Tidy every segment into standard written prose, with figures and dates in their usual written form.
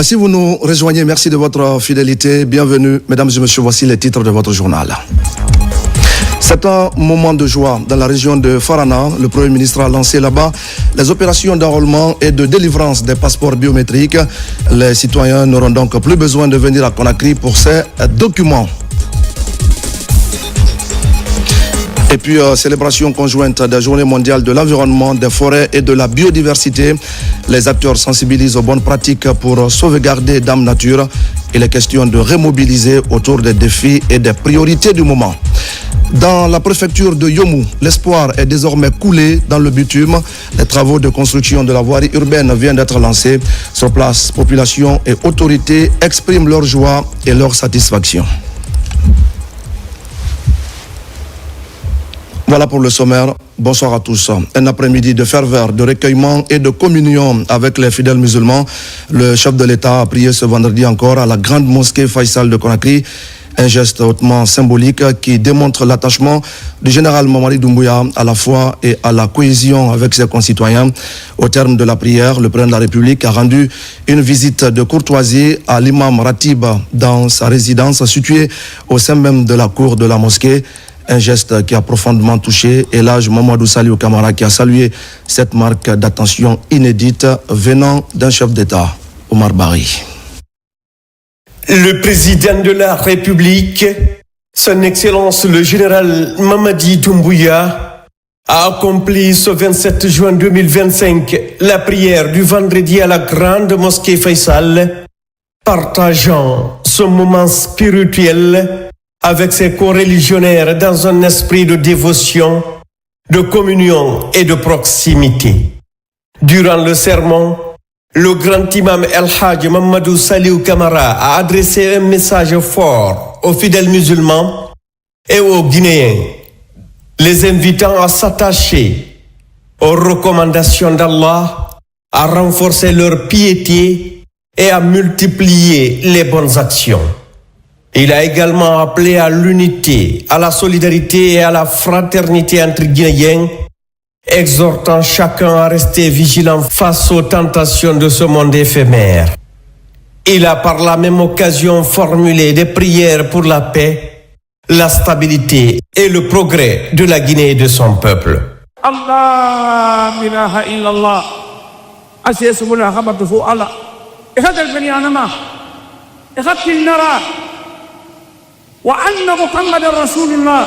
Si vous nous rejoignez, merci de votre fidélité. Bienvenue, mesdames et messieurs, voici les titres de votre journal. C'est un moment de joie dans la région de Farana. Le Premier ministre a lancé là-bas les opérations d'enrôlement et de délivrance des passeports biométriques. Les citoyens n'auront donc plus besoin de venir à Conakry pour ces documents. Et puis, célébration conjointe des Journées mondiales de l'environnement, des forêts et de la biodiversité. Les acteurs sensibilisent aux bonnes pratiques pour sauvegarder Dame Nature. Il est question de remobiliser autour des défis et des priorités du moment. Dans la préfecture de Yomou, l'espoir est désormais coulé dans le bitume. Les travaux de construction de la voirie urbaine viennent d'être lancés. Sur place, population et autorités expriment leur joie et leur satisfaction. Voilà pour le sommaire. Bonsoir à tous. Un après-midi de ferveur, de recueillement et de communion avec les fidèles musulmans. Le chef de l'État a prié ce vendredi encore à la grande mosquée Faisal de Conakry. Un geste hautement symbolique qui démontre l'attachement du général Mamadi Doumbouya à la foi et à la cohésion avec ses concitoyens. Au terme de la prière, le président de la République a rendu une visite de courtoisie à l'imam Ratib dans sa résidence située au sein même de la cour de la mosquée. Un geste qui a profondément touché Elhaj Mamadou Saliou Kamara qui a salué cette marque d'attention inédite venant d'un chef d'État, Omar Bari. Le président de la République, son Excellence le général Mamadi Doumbouya, a accompli ce 27 juin 2025 la prière du vendredi à la grande mosquée Faisal, partageant ce moment spirituel avec ses coreligionnaires dans un esprit de dévotion, de communion et de proximité. Durant le sermon, le grand imam El-Hajj Mamadou Saliou Kamara a adressé un message fort aux fidèles musulmans et aux Guinéens, les invitant à s'attacher aux recommandations d'Allah, à renforcer leur piété et à multiplier les bonnes actions. Il a également appelé à l'unité, à la solidarité et à la fraternité entre Guinéens, exhortant chacun à rester vigilant face aux tentations de ce monde éphémère. Il a par la même occasion formulé des prières pour la paix, la stabilité et le progrès de la Guinée et de son peuple. Allah ilaha illallah asiyasubuna khabatufu Allah ihadal bani anama ihadil nara وأن محمد رسول الله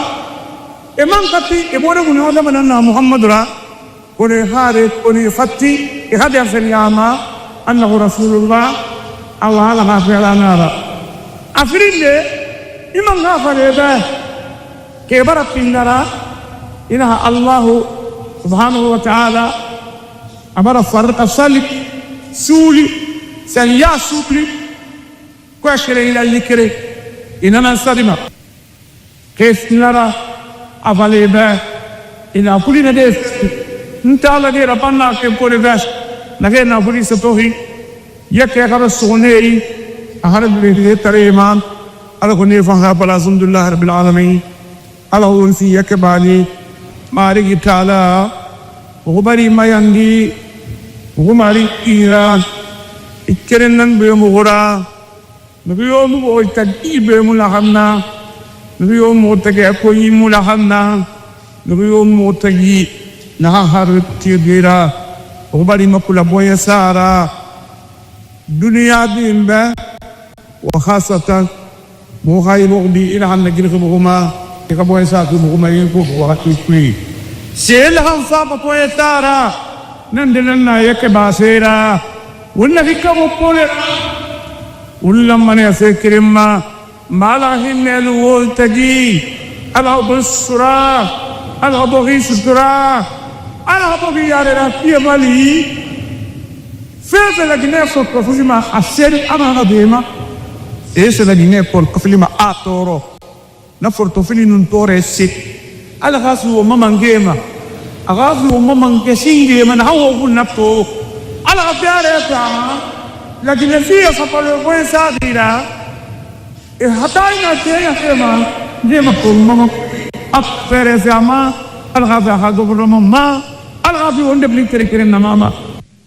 إمام قتي إبوره من هذا من أن محمد را كوني خارج كوني فتي هذا الفريامة أنه رسول الله الله على ما في النار أفرين لي إمام غافر به كبر في النار إنها الله سبحانه وتعالى أمر فرق الصالح سولي سنيا سولي كوشر إلى الذكر إننا نستدمى كيف نرى أفعليبا إن أفولي نديس نتعلى دي ربنا كيف كوري باش نغير نفولي ستوهي يكي أخر السوني أخر البيتي تريمان على كوني فانها بلا الحمد لله رب العالمين على أنسي يكي بالي ماري تعالى وغبري ما يندي وغماري إيران إكرنن بيوم نبيوم وتجيب ملاحمنا نبيوم وتجي ملاحمنا نبيوم وتجي نهار تيجيرا وبالي ما كل بويا سارا دنيا ديمبا وخاصة مخاي مغدي إلى عن نجري بهما كبويا سارا بهما ينكو وقتي سيلهم فاب بويا سارا نندلنا يكباسيرا ونفيك مقولة ولما نفكرما ما لهم الول تجي على بصرة على بغي سترة على بغي يارا في مالي فهذا لجنة فوق فيما أسير أنا نديما إيش لجنة فوق فيما أتورو نفرط فيني ننتوري سيك على غاسو ماما جيما غاسو ماما كسينجي من هو نبتو على غفيارة لكن فيها سفر وين ساديرا هتاينا تيجي كمان جيما كم أكثر زمان الغافي هذا برمما الغافي وندبلي تركينا ماما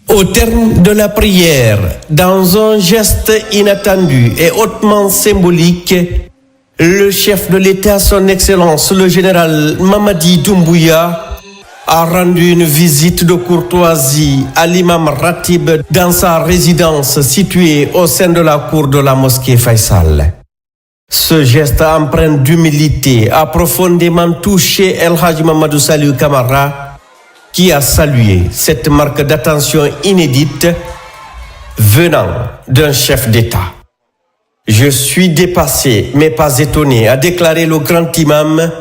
Au terme de la prière, dans un geste inattendu et hautement symbolique, le chef de l'État, son Excellence, le général Mamadi Doumbouya, a rendu une visite de courtoisie à l'imam Ratib dans sa résidence située au sein de la cour de la mosquée Faisal. Ce geste empreint d'humilité a profondément touché El Hadj Mamadou Saliou Camara, qui a salué cette marque d'attention inédite venant d'un chef d'État. Je suis dépassé, mais pas étonné, a déclaré le grand imam,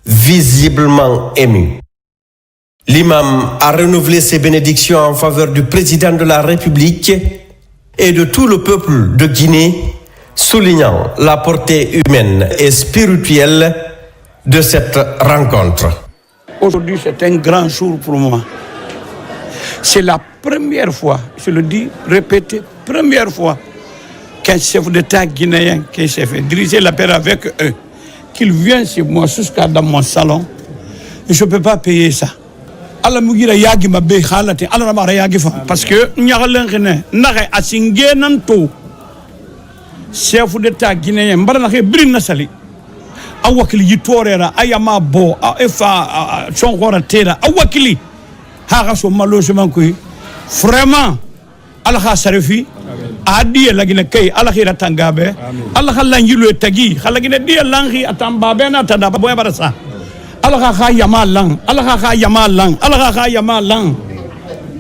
visiblement ému. L'imam a renouvelé ses bénédictions en faveur du président de la République et de tout le peuple de Guinée, soulignant la portée humaine et spirituelle de cette rencontre. Aujourd'hui, c'est un grand jour pour moi. C'est la première fois, je le dis, répété, première fois qu'un chef d'État guinéen qui s'est fait diriger la paix avec eux, qu'il vient chez moi jusqu'à dans mon salon, je ne peux pas payer ça. Allah mugira yagi mabe khalati Allah mara yagi fa parce que nyagalen khene naxe asingé nanto chef d'État guinéen mbarana xe brin na sali awakili yitorera ayama bo efa chongora tera awakili ha so malogement ko vraiment Allah kha sarifi adi lagina kay Allah khira tangabe Allah khalla ngilo tagi khalla gina di langi atambabe na tada boya barasa Allah kha yamalang Allah kha yamalang Allah kha yamalang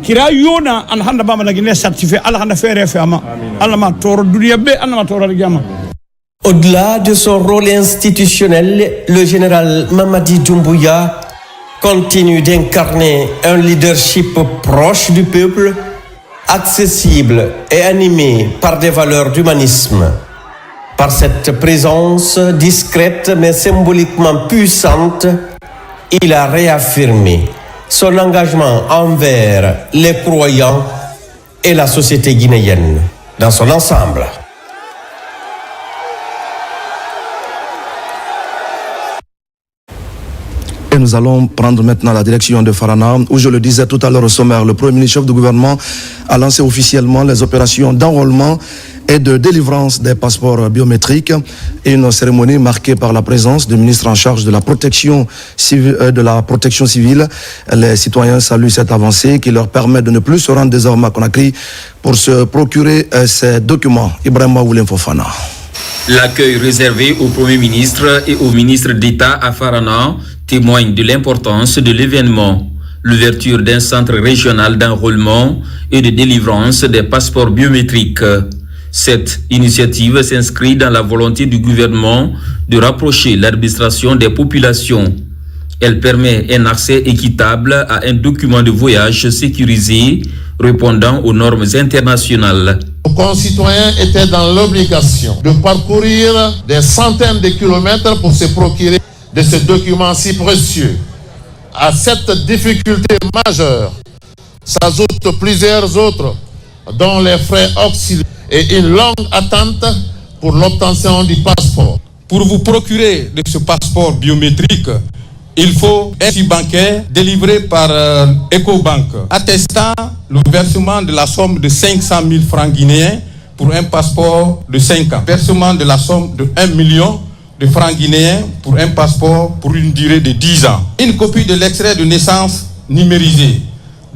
kira yona an handa ba lagina certifié Allah na fere fama Allah ma toro dunya be Allah ma toro jama. Au-delà de son rôle institutionnel, le général Mamadi Doumbouya continue d'incarner un leadership proche du peuple, accessible et animé par des valeurs d'humanisme. Par cette présence discrète mais symboliquement puissante, il a réaffirmé son engagement envers les croyants et la société guinéenne dans son ensemble. Et nous allons prendre maintenant la direction de Farana, où je le disais tout à l'heure au sommaire, le Premier ministre chef du gouvernement a lancé officiellement les opérations d'enrôlement et de délivrance des passeports biométriques et une cérémonie marquée par la présence du ministre en charge de la protection civile. Les citoyens saluent cette avancée qui leur permet de ne plus se rendre désormais à Conakry pour se procurer ces documents. Ibrahima Oulem Fofana. L'accueil réservé au Premier ministre et au ministre d'État à Farana témoigne de l'importance de l'événement. L'ouverture d'un centre régional d'enrôlement et de délivrance des passeports biométriques. Cette initiative s'inscrit dans la volonté du gouvernement de rapprocher l'administration des populations. Elle permet un accès équitable à un document de voyage sécurisé répondant aux normes internationales. Nos concitoyens étaient dans l'obligation de parcourir des centaines de kilomètres pour se procurer de ce document si précieux. À cette difficulté majeure s'ajoutent plusieurs autres, dont les frais auxiliaires et une longue attente pour l'obtention du passeport. Pour vous procurer de ce passeport biométrique, il faut un fichier bancaire délivré par Ecobank, attestant le versement de la somme de 500 000 francs guinéens pour un passeport de 5 ans. Versement de la somme de 1 million de francs guinéens pour un passeport pour une durée de 10 ans. Une copie de l'extrait de naissance numérisé.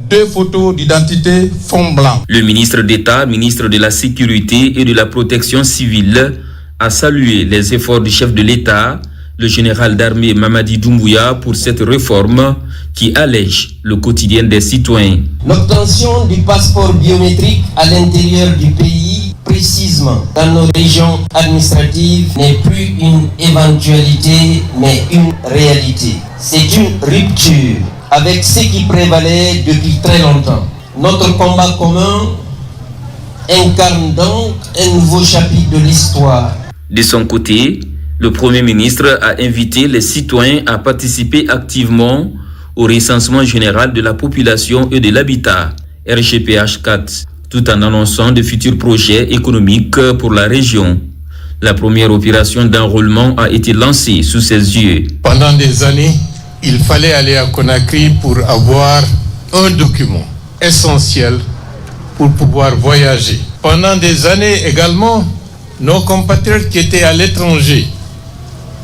2 photos d'identité fond blanc. Le ministre d'État, ministre de la Sécurité et de la Protection civile, a salué les efforts du chef de l'État, le général d'armée Mamadi Doumbouya, pour cette réforme qui allège le quotidien des citoyens. L'obtention du passeport biométrique à l'intérieur du pays, précisément dans nos régions administratives, n'est plus une éventualité, mais une réalité. C'est une rupture avec ce qui prévalait depuis très longtemps. Notre combat commun incarne donc un nouveau chapitre de l'histoire. De son côté, le Premier ministre a invité les citoyens à participer activement au recensement général de la population et de l'habitat, RGPH 4, tout en annonçant de futurs projets économiques pour la région. La première opération d'enrôlement a été lancée sous ses yeux. Pendant des années, il fallait aller à Conakry pour avoir un document essentiel pour pouvoir voyager. Pendant des années également, nos compatriotes qui étaient à l'étranger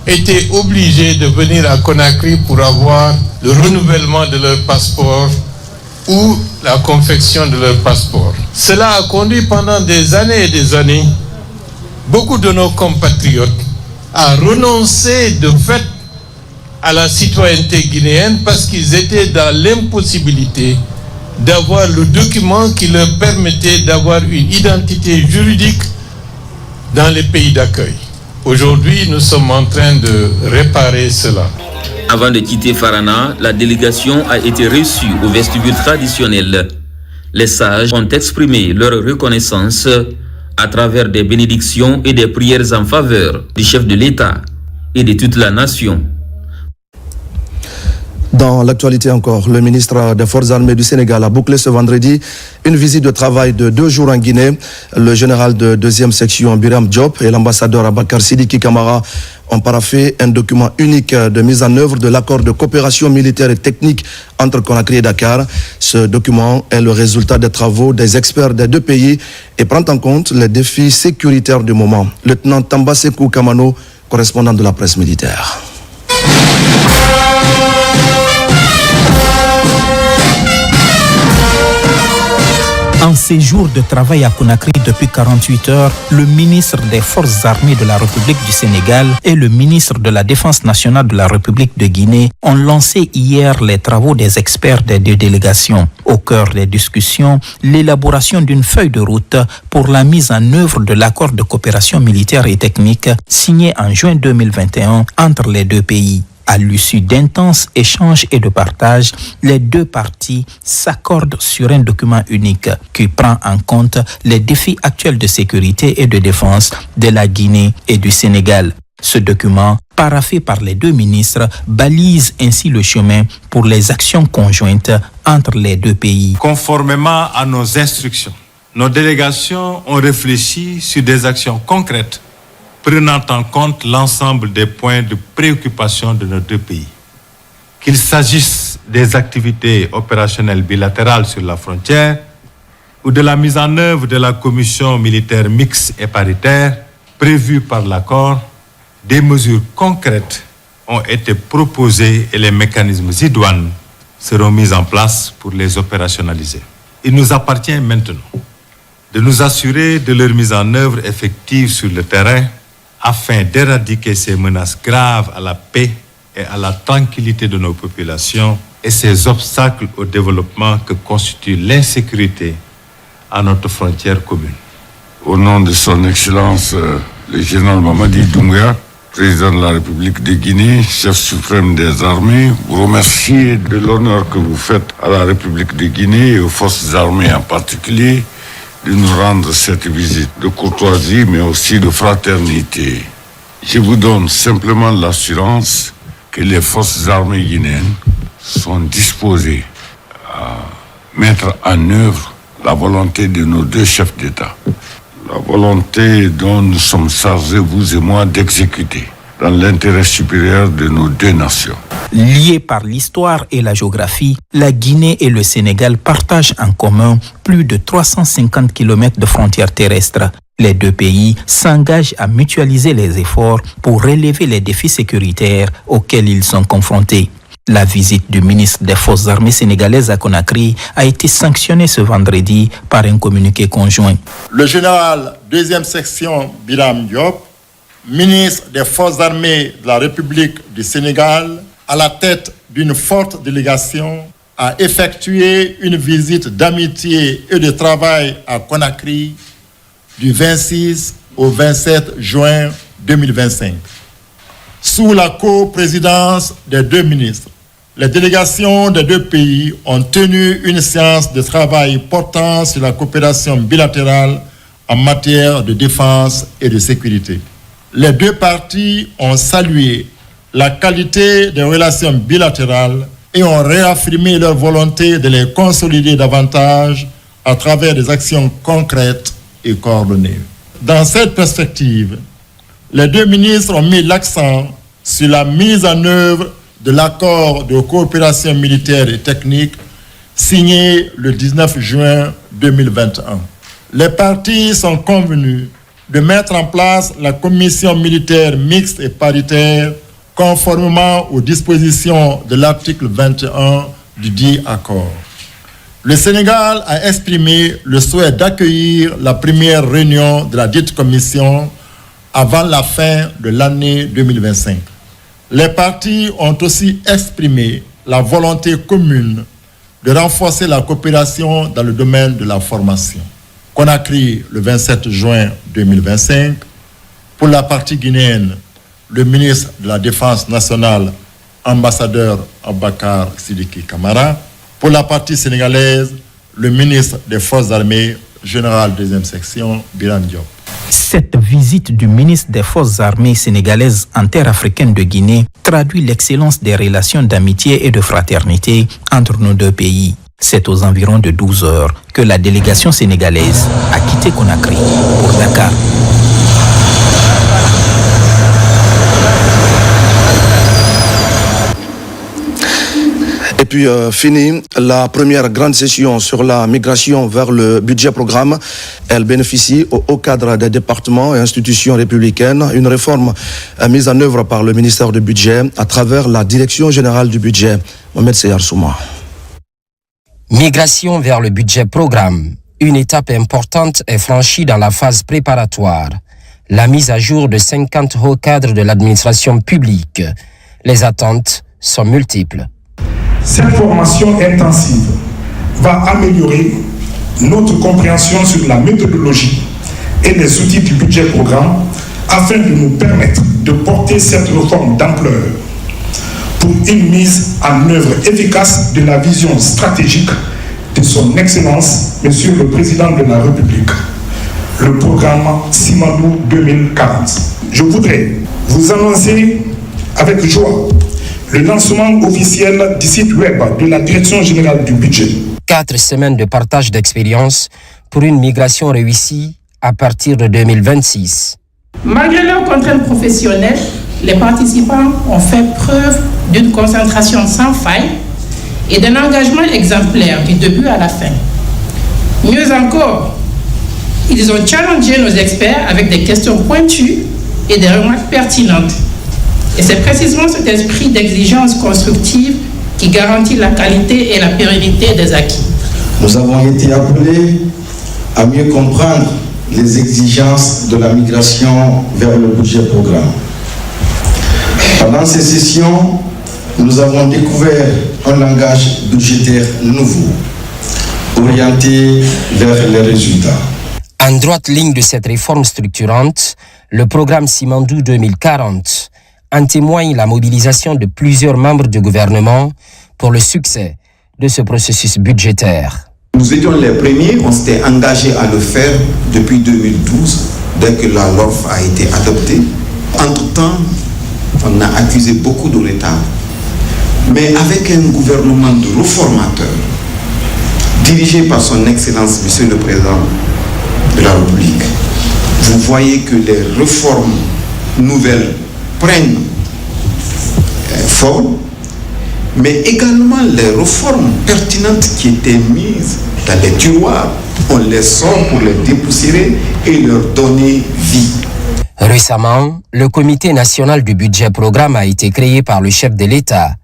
étaient obligés de venir à Conakry pour avoir le renouvellement de leur passeport ou la confection de leur passeport. Cela a conduit pendant des années et des années beaucoup de nos compatriotes à renoncer de fait à la citoyenneté guinéenne parce qu'ils étaient dans l'impossibilité d'avoir le document qui leur permettait d'avoir une identité juridique dans les pays d'accueil. Aujourd'hui, nous sommes en train de réparer cela. Avant de quitter Farana, la délégation a été reçue au vestibule traditionnel. Les sages ont exprimé leur reconnaissance à travers des bénédictions et des prières en faveur du chef de l'État et de toute la nation. Dans l'actualité encore, le ministre des Forces armées du Sénégal a bouclé ce vendredi une visite de travail de 2 jours en Guinée. Le général de 2e section Biram Diop et l'ambassadeur Abakar Sidiki Kamara ont paraphé un document unique de mise en œuvre de l'accord de coopération militaire et technique entre Conakry et Dakar. Ce document est le résultat des travaux des experts des 2 pays et prend en compte les défis sécuritaires du moment. Lieutenant Tamba Sekou Kamano, correspondant de la presse militaire. En séjour de travail à Conakry depuis 48 heures, le ministre des Forces armées de la République du Sénégal et le ministre de la Défense nationale de la République de Guinée ont lancé hier les travaux des experts des 2 délégations. Au cœur des discussions, l'élaboration d'une feuille de route pour la mise en œuvre de l'accord de coopération militaire et technique signé en juin 2021 entre les 2 pays. À l'issue d'intenses échanges et de partage, les 2 parties s'accordent sur un document unique qui prend en compte les défis actuels de sécurité et de défense de la Guinée et du Sénégal. Ce document, paraphé par les 2 ministres, balise ainsi le chemin pour les actions conjointes entre les 2 pays. Conformément à nos instructions, nos délégations ont réfléchi sur des actions concrètes prenant en compte l'ensemble des points de préoccupation de nos 2 pays. Qu'il s'agisse des activités opérationnelles bilatérales sur la frontière ou de la mise en œuvre de la commission militaire mixte et paritaire prévue par l'accord, des mesures concrètes ont été proposées et les mécanismes idoines seront mis en place pour les opérationnaliser. Il nous appartient maintenant de nous assurer de leur mise en œuvre effective sur le terrain afin d'éradiquer ces menaces graves à la paix et à la tranquillité de nos populations et ces obstacles au développement que constitue l'insécurité à notre frontière commune. Au nom de son Excellence, le général Mamadi Doumbouya, président de la République de Guinée, chef suprême des armées, vous remercie de l'honneur que vous faites à la République de Guinée et aux forces armées en particulier de nous rendre cette visite de courtoisie, mais aussi de fraternité. Je vous donne simplement l'assurance que les forces armées guinéennes sont disposées à mettre en œuvre la volonté de nos 2 chefs d'État, la volonté dont nous sommes chargés, vous et moi, d'exécuter dans l'intérêt supérieur de nos 2 nations. Liés par l'histoire et la géographie, la Guinée et le Sénégal partagent en commun plus de 350 km de frontières terrestres. Les 2 pays s'engagent à mutualiser les efforts pour relever les défis sécuritaires auxquels ils sont confrontés. La visite du ministre des Forces armées sénégalaises à Conakry a été sanctionnée ce vendredi par un communiqué conjoint. Le général 2e section Biram Diop, ministre des Forces armées de la République du Sénégal, à la tête d'une forte délégation, a effectué une visite d'amitié et de travail à Conakry du 26 au 27 juin 2025. Sous la coprésidence des 2 ministres, les délégations des 2 pays ont tenu une séance de travail portant sur la coopération bilatérale en matière de défense et de sécurité. Les 2 parties ont salué la qualité des relations bilatérales et ont réaffirmé leur volonté de les consolider davantage à travers des actions concrètes et coordonnées. Dans cette perspective, les 2 ministres ont mis l'accent sur la mise en œuvre de l'accord de coopération militaire et technique signé le 19 juin 2021. Les partis sont convenus de mettre en place la commission militaire mixte et paritaire conformément aux dispositions de l'article 21 du dit accord. Le Sénégal a exprimé le souhait d'accueillir la première réunion de la dite commission avant la fin de l'année 2025. Les partis ont aussi exprimé la volonté commune de renforcer la coopération dans le domaine de la formation. Conakry, le 27 juin 2025. Pour la partie guinéenne, le ministre de la Défense nationale, ambassadeur Abakar Sidiki Kamara. Pour la partie sénégalaise, le ministre des Forces armées, général 2e section, Biram Diop. Cette visite du ministre des Forces armées sénégalaises en terre africaine de Guinée traduit l'excellence des relations d'amitié et de fraternité entre nos deux pays. C'est aux environs de 12 heures que la délégation sénégalaise a quitté Conakry pour Dakar. Et puis fini la première grande session sur la migration vers le budget programme. Elle bénéficie au haut cadre des départements et institutions républicaines. Une réforme mise en œuvre par le ministère du Budget à travers la Direction générale du budget. Mohamed Seyar Souma. Migration vers le budget programme. Une étape importante est franchie dans la phase préparatoire. La mise à jour de 50 hauts cadres de l'administration publique. Les attentes sont multiples. Cette formation intensive va améliorer notre compréhension sur la méthodologie et les outils du budget programme afin de nous permettre de porter cette réforme d'ampleur pour une mise en œuvre efficace de la vision stratégique de son Excellence, Monsieur le Président de la République, le programme Simandou 2040. Je voudrais vous annoncer avec joie le lancement officiel du site web de la Direction générale du budget. 4 semaines de partage d'expérience pour une migration réussie à partir de 2026. Malgré leurs contraintes professionnelles, les participants ont fait preuve d'une concentration sans faille et d'un engagement exemplaire du début à la fin. Mieux encore, ils ont challengé nos experts avec des questions pointues et des remarques pertinentes. Et c'est précisément cet esprit d'exigence constructive qui garantit la qualité et la pérennité des acquis. Nous avons été appelés à mieux comprendre les exigences de la migration vers le budget programme. Pendant ces sessions, nous avons découvert un langage budgétaire nouveau, orienté vers les résultats. En droite ligne de cette réforme structurante, le programme Simandou 2040 en témoigne la mobilisation de plusieurs membres du gouvernement pour le succès de ce processus budgétaire. Nous étions les premiers, on s'était engagé à le faire depuis 2012, dès que la LOLF a été adoptée. Entre-temps, on a accusé beaucoup de retard. Mais avec un gouvernement de réformateurs, dirigé par son Excellence, Monsieur le Président de la République, vous voyez que les réformes nouvelles prennent forme, mais également les réformes pertinentes qui étaient mises dans les tiroirs, on les sort pour les dépoussiérer et leur donner vie. Récemment, le Comité national du budget programme a été créé par le chef de l'État,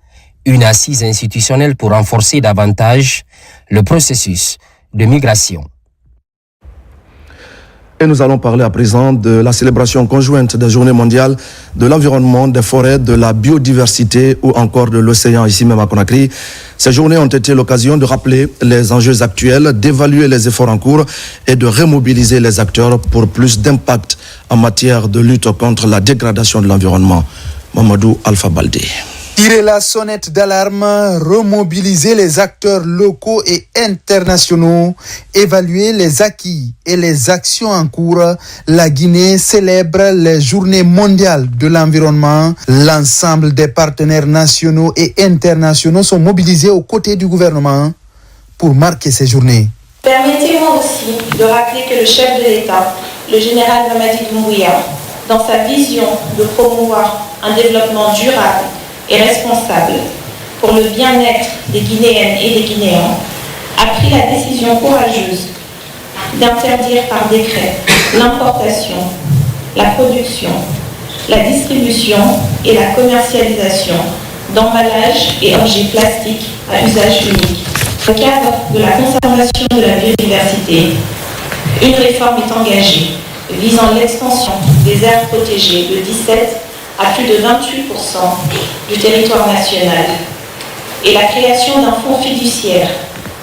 une assise institutionnelle pour renforcer davantage le processus de migration. Et nous allons parler à présent de la célébration conjointe des Journées mondiales de l'environnement, des forêts, de la biodiversité ou encore de l'océan ici même à Conakry. Ces journées ont été l'occasion de rappeler les enjeux actuels, d'évaluer les efforts en cours et de remobiliser les acteurs pour plus d'impact en matière de lutte contre la dégradation de l'environnement. Mamadou Alpha Baldé. Tirer la sonnette d'alarme, remobiliser les acteurs locaux et internationaux, évaluer les acquis et les actions en cours, la Guinée célèbre les Journées mondiales de l'environnement. L'ensemble des partenaires nationaux et internationaux sont mobilisés aux côtés du gouvernement pour marquer ces journées. Permettez-moi aussi de rappeler que le chef de l'État, le général Mamadi Doumbouya, dans sa vision de promouvoir un développement durable et responsable pour le bien-être des Guinéennes et des Guinéens, a pris la décision courageuse d'interdire par décret l'importation, la production, la distribution et la commercialisation d'emballages et objets plastiques à usage unique. Au cadre de la conservation de la biodiversité, une réforme est engagée visant l'extension des aires protégées de 17 à plus de 28% du territoire national et la création d'un fonds fiduciaire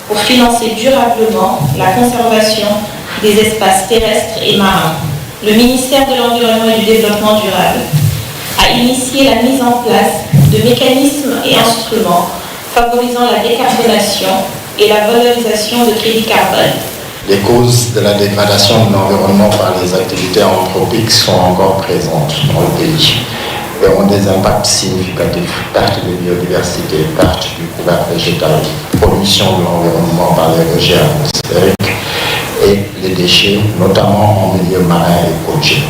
pour financer durablement la conservation des espaces terrestres et marins. Le ministère de l'Environnement et du Développement durable a initié la mise en place de mécanismes et instruments favorisant la décarbonation et la valorisation de crédits carbone. Les causes de la dégradation de l'environnement par les activités anthropiques sont encore présentes dans le pays et ont des impacts significatifs. Perte de biodiversité, perte du couvert végétal, pollution de l'environnement par les rejets atmosphériques et les déchets, notamment en milieu marin et côtier.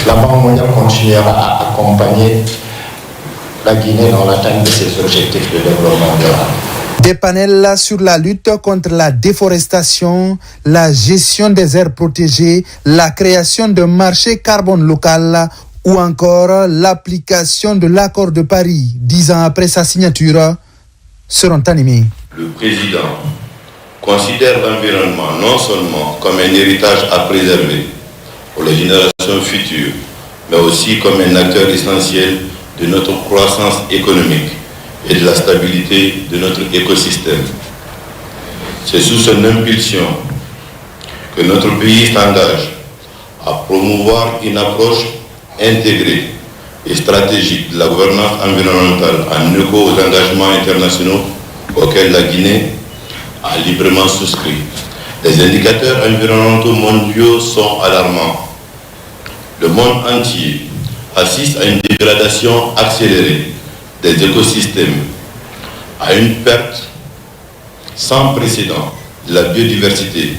La Banque mondiale continuera à accompagner la Guinée dans l'atteinte de ses objectifs de développement durable. Des panels sur la lutte contre la déforestation, la gestion des aires protégées, la création de marchés carbone local ou encore l'application de l'accord de Paris 10 ans après sa signature seront animés. Le président considère l'environnement non seulement comme un héritage à préserver pour les générations futures, mais aussi comme un acteur essentiel de notre croissance économique et de la stabilité de notre écosystème. C'est sous son impulsion que notre pays s'engage à promouvoir une approche intégrée et stratégique de la gouvernance environnementale en écho aux engagements internationaux auxquels la Guinée a librement souscrit. Les indicateurs environnementaux mondiaux sont alarmants. Le monde entier assiste à une dégradation accélérée des écosystèmes, à une perte sans précédent de la biodiversité,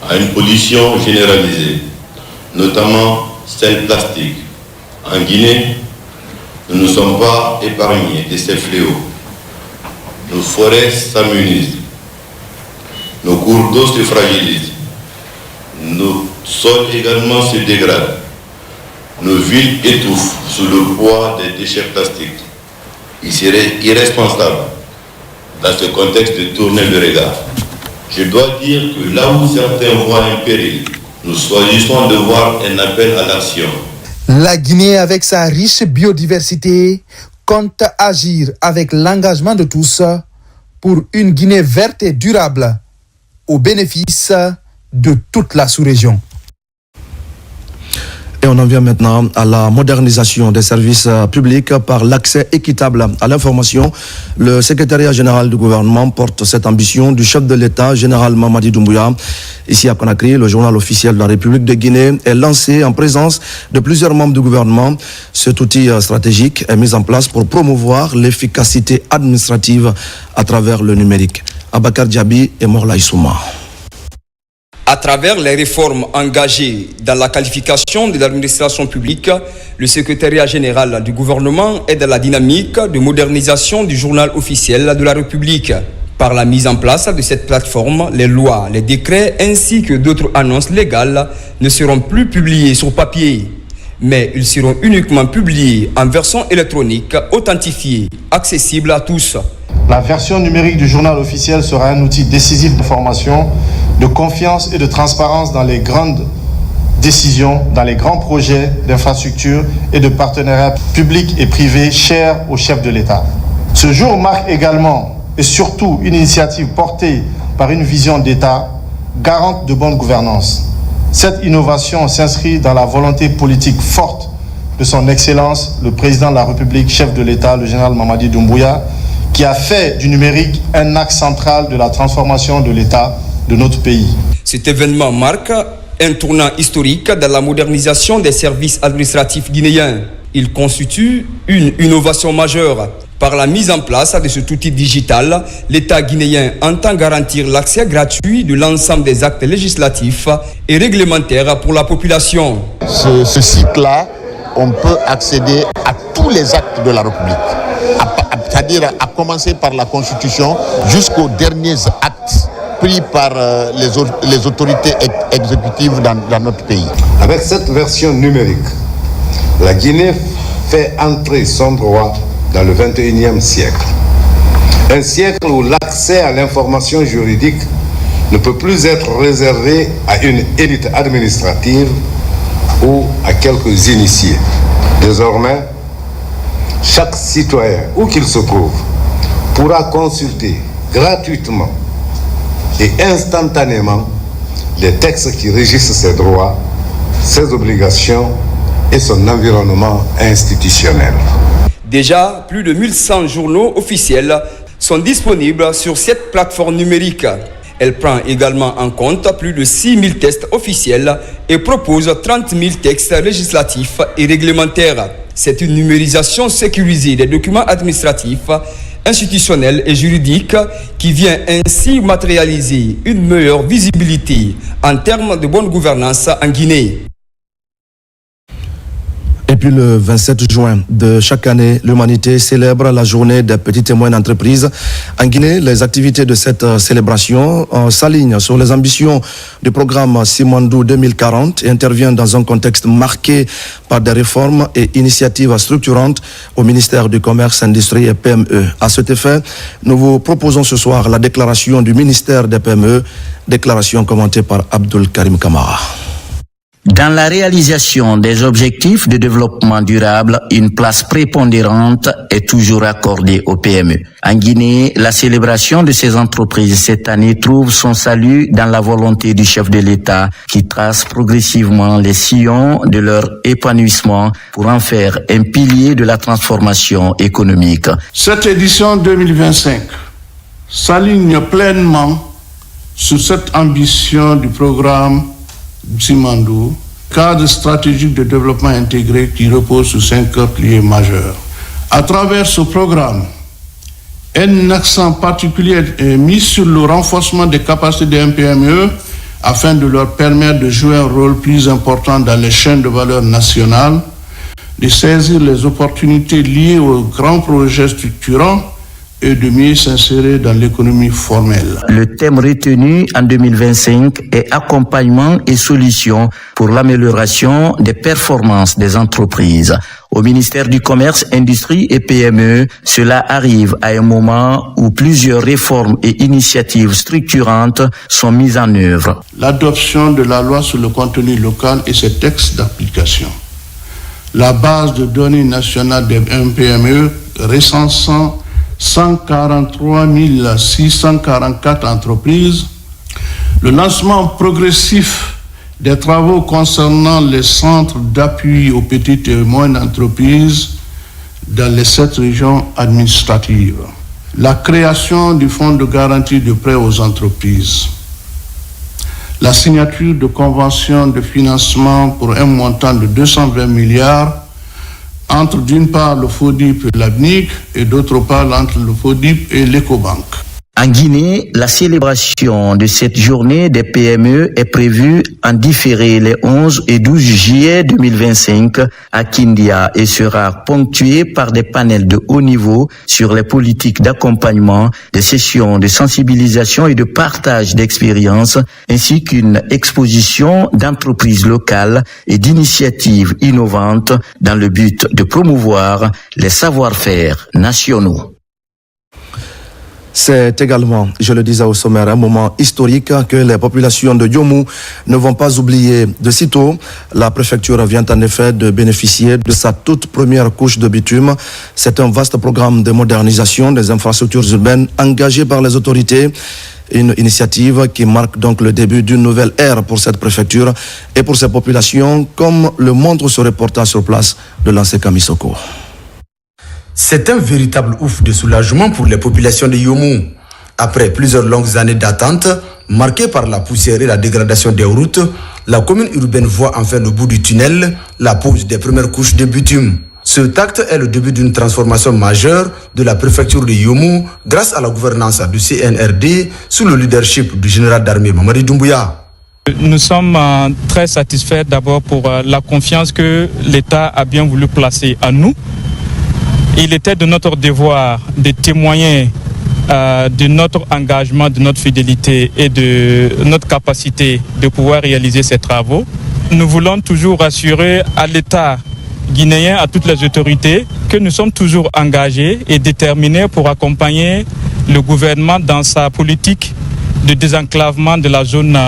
à une pollution généralisée, notamment celle plastique. En Guinée, nous ne sommes pas épargnés de ces fléaux. Nos forêts s'amenuisent, nos cours d'eau se fragilisent, nos sols également se dégradent, nos villes étouffent sous le poids des déchets plastiques. Il serait irresponsable, dans ce contexte, de tourner le regard. Je dois dire que là où certains voient un péril, nous choisissons de voir un appel à l'action. La Guinée, avec sa riche biodiversité, compte agir avec l'engagement de tous pour une Guinée verte et durable au bénéfice de toute la sous-région. Et on en vient maintenant à la modernisation des services publics par l'accès équitable à l'information. Le secrétariat général du gouvernement porte cette ambition du chef de l'État, général Mamadi Doumbouya. Ici à Conakry, le journal officiel de la République de Guinée est lancé en présence de plusieurs membres du gouvernement. Cet outil stratégique est mis en place pour promouvoir l'efficacité administrative à travers le numérique. Abakar Diaby et Morla Issouma. À travers les réformes engagées dans la qualification de l'administration publique, le secrétariat général du gouvernement est dans la dynamique de modernisation du journal officiel de la République. Par la mise en place de cette plateforme, les lois, les décrets ainsi que d'autres annonces légales ne seront plus publiés sur papier, mais ils seront uniquement publiés en version électronique, authentifiée, accessible à tous. La version numérique du journal officiel sera un outil décisif d'information, de confiance et de transparence dans les grandes décisions, dans les grands projets d'infrastructure et de partenariats publics et privés chers au chef de l'État. Ce jour marque également et surtout une initiative portée par une vision d'État garante de bonne gouvernance. Cette innovation s'inscrit dans la volonté politique forte de son Excellence, le Président de la République, chef de l'État, le général Mamadi Doumbouya, qui a fait du numérique un axe central de la transformation de l'État de notre pays. Cet événement marque un tournant historique dans la modernisation des services administratifs guinéens. Il constitue une innovation majeure. Par la mise en place de cet outil digital, l'État guinéen entend garantir l'accès gratuit de l'ensemble des actes législatifs et réglementaires pour la population. Ce site-là, on peut accéder à tous les actes de la République, c'est-à-dire à commencer par la Constitution jusqu'aux derniers actes pris par les autorités exécutives dans notre pays. Avec cette version numérique, la Guinée fait entrer son droit dans le 21e siècle. Un siècle où l'accès à l'information juridique ne peut plus être réservé à une élite administrative ou à quelques initiés. Désormais, chaque citoyen, où qu'il se trouve, pourra consulter gratuitement et instantanément les textes qui régissent ses droits, ses obligations et son environnement institutionnel. Déjà, plus de 1100 journaux officiels sont disponibles sur cette plateforme numérique. Elle prend également en compte plus de 6000 textes officiels et propose 30 000 textes législatifs et réglementaires. C'est une numérisation sécurisée des documents administratifs, institutionnels et juridiques qui vient ainsi matérialiser une meilleure visibilité en termes de bonne gouvernance en Guinée. Et puis le 27 juin de chaque année, l'humanité célèbre la journée des petites et moyennes entreprises. En Guinée, les activités de cette célébration s'alignent sur les ambitions du programme Simandou 2040 et interviennent dans un contexte marqué par des réformes et initiatives structurantes au ministère du Commerce, Industrie et PME. À cet effet, nous vous proposons ce soir la déclaration du ministère des PME, déclaration commentée par Abdul Karim Kamara. Dans la réalisation des objectifs de développement durable, une place prépondérante est toujours accordée aux PME. En Guinée, la célébration de ces entreprises cette année trouve son salut dans la volonté du chef de l'État qui trace progressivement les sillons de leur épanouissement pour en faire un pilier de la transformation économique. Cette édition 2025 s'aligne pleinement sur cette ambition du programme Simandou, cadre stratégique de développement intégré qui repose sur 5 piliers majeurs. À travers ce programme, un accent particulier est mis sur le renforcement des capacités des PME afin de leur permettre de jouer un rôle plus important dans les chaînes de valeur nationales, de saisir les opportunités liées aux grands projets structurants et de mieux s'insérer dans l'économie formelle. Le thème retenu en 2025 est accompagnement et solutions pour l'amélioration des performances des entreprises. Au ministère du Commerce, Industrie et PME, cela arrive à un moment où plusieurs réformes et initiatives structurantes sont mises en œuvre. L'adoption de la loi sur le contenu local et ses textes d'application. La base de données nationale des PME recensant 143 644 entreprises, le lancement progressif des travaux concernant les centres d'appui aux petites et moyennes entreprises dans les 7 régions administratives, la création du fonds de garantie de prêts aux entreprises, la signature de conventions de financement pour un montant de 220 milliards entre d'une part le FODIP et l'ABNIC et d'autre part entre le FODIP et l'Ecobank. En Guinée, la célébration de cette journée des PME est prévue en différé les 11 et 12 juillet 2025 à Kindia et sera ponctuée par des panels de haut niveau sur les politiques d'accompagnement, des sessions de sensibilisation et de partage d'expériences, ainsi qu'une exposition d'entreprises locales et d'initiatives innovantes dans le but de promouvoir les savoir-faire nationaux. C'est également, je le disais au sommaire, un moment historique que les populations de Yomou ne vont pas oublier. De sitôt, la préfecture vient en effet de bénéficier de sa toute première couche de bitume. C'est un vaste programme de modernisation des infrastructures urbaines engagé par les autorités. Une initiative qui marque donc le début d'une nouvelle ère pour cette préfecture et pour ses populations, comme le montre ce reportage sur place de l'ANSEC Kamisoko. C'est un véritable ouf de soulagement pour les populations de Yomou. Après plusieurs longues années d'attente, marquées par la poussière et la dégradation des routes, la commune urbaine voit enfin au bout du tunnel la pose des premières couches de bitume. Ce acte est le début d'une transformation majeure de la préfecture de Yomou grâce à la gouvernance du CNRD sous le leadership du général d'armée Mamadi Doumbouya. Nous sommes très satisfaits d'abord pour la confiance que l'État a bien voulu placer à nous. Il était de notre devoir de témoigner de notre engagement, de notre fidélité et de notre capacité de pouvoir réaliser ces travaux. Nous voulons toujours assurer à l'État guinéen, à toutes les autorités, que nous sommes toujours engagés et déterminés pour accompagner le gouvernement dans sa politique de désenclavement de la zone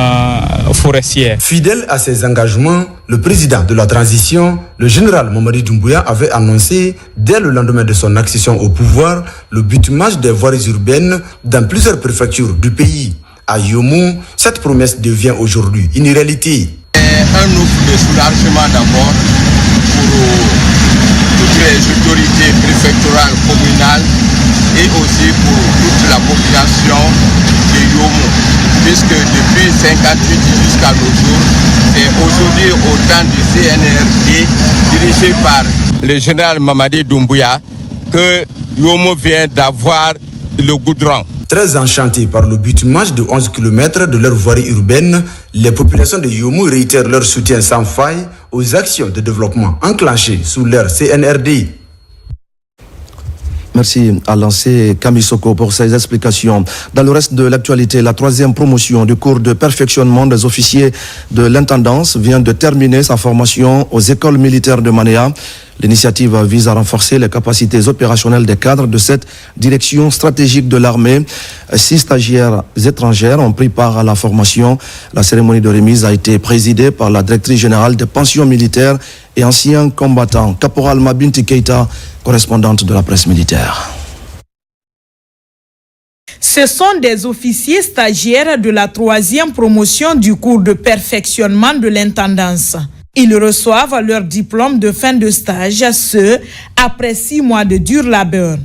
forestière. Fidèle à ses engagements, le président de la transition, le général Mamadi Doumbouya, avait annoncé dès le lendemain de son accession au pouvoir le bitumage des voiries urbaines dans plusieurs préfectures du pays. À Yomou, cette promesse devient aujourd'hui une réalité. Un offre de soulagement d'abord pour toutes les autorités préfectorales, communales et aussi pour toute la population de Yomou, puisque depuis 1958 jusqu'à nos jours, c'est aujourd'hui au temps du CNRD dirigé par le général Mamadi Doumbouya que Yomou vient d'avoir le goudron. Très enchantés par le bitumage de 11 km de leur voirie urbaine, les populations de Yomou réitèrent leur soutien sans faille aux actions de développement enclenchées sous leur CNRD. Merci à l'ancien Kamisoko pour ces explications. Dans le reste de l'actualité, la 3e promotion du cours de perfectionnement des officiers de l'intendance vient de terminer sa formation aux écoles militaires de Manéa. L'initiative vise à renforcer les capacités opérationnelles des cadres de cette direction stratégique de l'armée. 6 stagiaires étrangères ont pris part à la formation. La cérémonie de remise a été présidée par la directrice générale des pensions militaires et anciens combattants, Caporal Mabinti Keita, correspondante de la presse militaire. Ce sont des officiers stagiaires de la 3e promotion du cours de perfectionnement de l'intendance. Ils reçoivent leur diplôme de fin de stage, après 6 mois de dur labeur.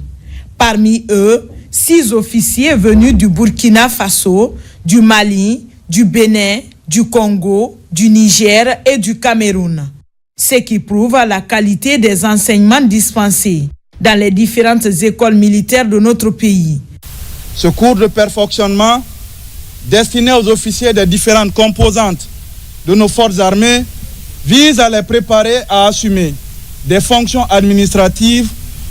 Parmi eux, 6 officiers venus du Burkina Faso, du Mali, du Bénin, du Congo, du Niger et du Cameroun. Ce qui prouve la qualité des enseignements dispensés dans les différentes écoles militaires de notre pays. Ce cours de perfectionnement, destiné aux officiers des différentes composantes de nos forces armées, vise à les préparer à assumer des fonctions administratives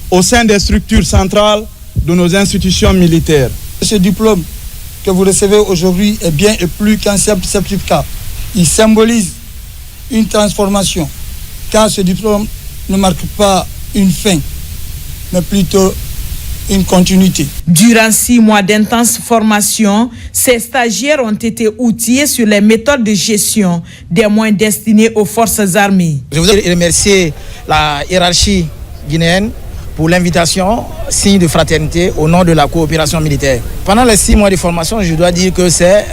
au sein des structures centrales de nos institutions militaires. Ce diplôme que vous recevez aujourd'hui est bien et plus qu'un simple certificat. Il symbolise une transformation, car ce diplôme ne marque pas une fin, mais plutôt une continuité. Durant 6 mois d'intense formation, ces stagiaires ont été outillés sur les méthodes de gestion des moyens destinés aux forces armées. Je voudrais remercier la hiérarchie guinéenne pour l'invitation, signe de fraternité au nom de la coopération militaire. Pendant les 6 mois de formation, je dois dire que c'est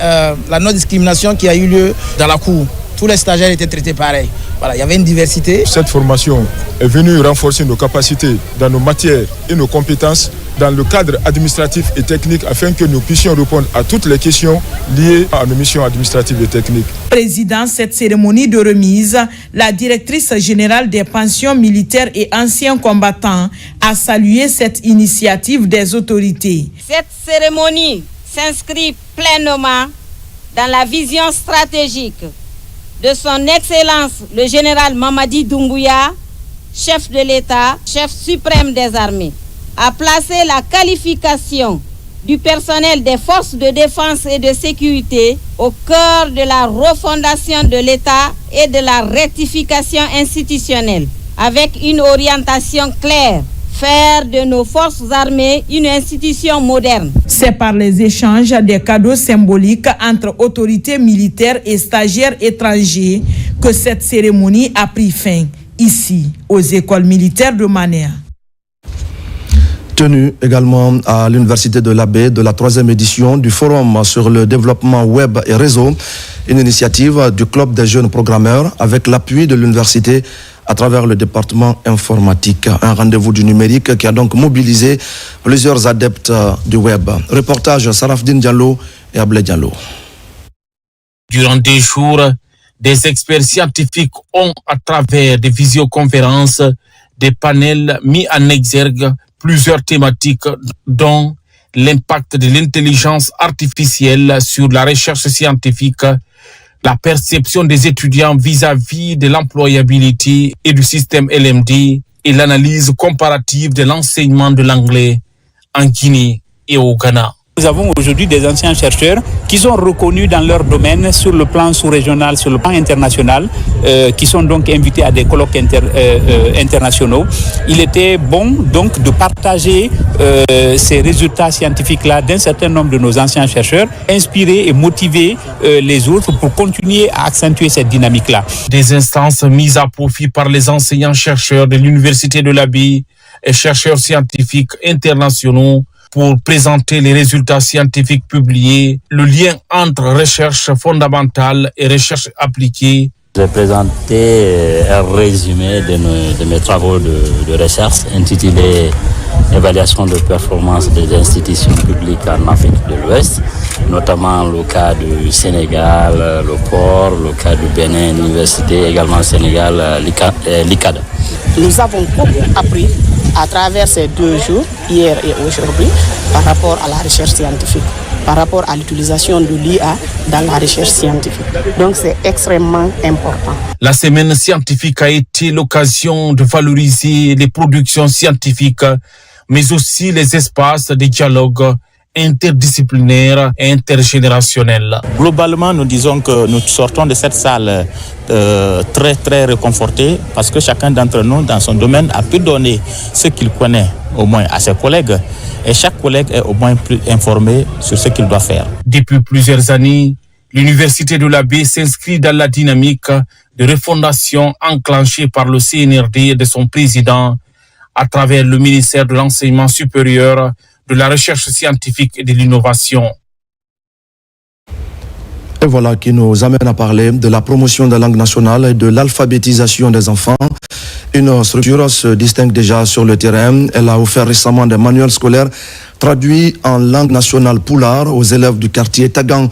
la non-discrimination qui a eu lieu dans la cour. Tous les stagiaires étaient traités pareil. Voilà, il y avait une diversité. Cette formation est venue renforcer nos capacités dans nos matières et nos compétences dans le cadre administratif et technique afin que nous puissions répondre à toutes les questions liées à nos missions administratives et techniques. Présidant cette cérémonie de remise, la directrice générale des pensions militaires et anciens combattants a salué cette initiative des autorités. Cette cérémonie s'inscrit pleinement dans la vision stratégique de son Excellence le général Mamadi Doumbouya, chef de l'État, chef suprême des armées, a placé la qualification du personnel des forces de défense et de sécurité au cœur de la refondation de l'État et de la rectification institutionnelle, avec une orientation claire. Faire de nos forces armées une institution moderne. C'est par les échanges des cadeaux symboliques entre autorités militaires et stagiaires étrangers que cette cérémonie a pris fin, ici, aux écoles militaires de Manéa. Tenu également à l'Université de l'Abbé de la 3e édition du Forum sur le développement web et réseau, une initiative du Club des jeunes programmeurs avec l'appui de l'université à travers le département informatique. Un rendez-vous du numérique qui a donc mobilisé plusieurs adeptes du web. Reportage Sarafdine Diallo et Ablé Diallo. Durant des jours, des experts scientifiques ont, à travers des visioconférences, des panels mis en exergue plusieurs thématiques, dont l'impact de l'intelligence artificielle sur la recherche scientifique, la perception des étudiants vis-à-vis de l'employabilité et du système LMD et l'analyse comparative de l'enseignement de l'anglais en Guinée et au Ghana. Nous avons aujourd'hui des anciens chercheurs qui sont reconnus dans leur domaine sur le plan sous-régional, sur le plan international, qui sont donc invités à des colloques internationaux. Il était bon donc de partager ces résultats scientifiques-là d'un certain nombre de nos anciens chercheurs, inspirer et motiver les autres pour continuer à accentuer cette dynamique-là. Des instances mises à profit par les enseignants-chercheurs de l'Université de l'Abbé et chercheurs scientifiques internationaux pour présenter les résultats scientifiques publiés, le lien entre recherche fondamentale et recherche appliquée. J'ai présenté un résumé de mes travaux de recherche intitulé « Évaluation de performance des institutions publiques en Afrique de l'Ouest », notamment le cas du Sénégal, le port, le cas du Bénin, l'université, également le Sénégal, l'ICAD. Nous avons beaucoup appris à travers ces 2 jours, hier et aujourd'hui, par rapport à la recherche scientifique, par rapport à l'utilisation de l'IA dans la recherche scientifique. Donc c'est extrêmement important. La semaine scientifique a été l'occasion de valoriser les productions scientifiques, mais aussi les espaces de dialogue interdisciplinaire et intergénérationnel. Globalement, nous disons que nous sortons de cette salle très très réconfortés parce que chacun d'entre nous, dans son domaine, a pu donner ce qu'il connaît au moins à ses collègues et chaque collègue est au moins plus informé sur ce qu'il doit faire. Depuis plusieurs années, l'Université de l'Abbé s'inscrit dans la dynamique de refondation enclenchée par le CNRD et de son président à travers le ministère de l'Enseignement supérieur, de la recherche scientifique et de l'innovation. Et voilà qui nous amène à parler de la promotion de la langue nationale et de l'alphabétisation des enfants. Une structure se distingue déjà sur le terrain. Elle a offert récemment des manuels scolaires traduits en langue nationale poulard aux élèves du quartier Tagan